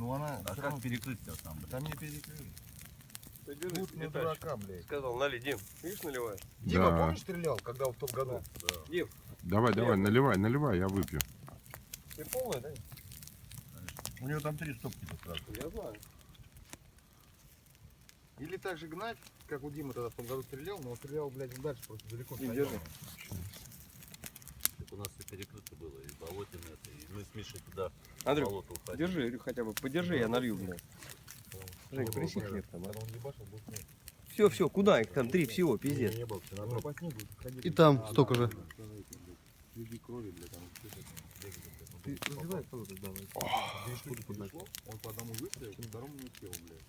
Ну она... А как перекрыть-то там, блядь? Там не перекрыли. Ты держи, Тут на Виталий. дурака, блядь. Сказал, налей, Дим. Видишь, наливаешь? Дима, Да. помнишь, стрелял, когда в том году? Дим, Давай, наливай, я выпью. ты полный, да? У него там 3 стопки тут сразу. Я знаю. Или так же гнать, как у Димы тогда в том году стрелял, но он стрелял, блядь, он дальше просто далеко Дим, стоял. держи. Так у нас все перекрыто было, и болотина это, и мы с Мишей туда в Андрюх, болото уходили. держи, хотя бы подержи, я налью, блядь. Жень, приси хлеб там. Когда он ебашил, был снег. Все, куда их там? 3 всего, пиздец. Не было, надо по снегу ходить. И там столько же. Следи крови, блядь, там Ты разливай кого-то, давай. он по одному выстрелил, по второму не успел, блядь.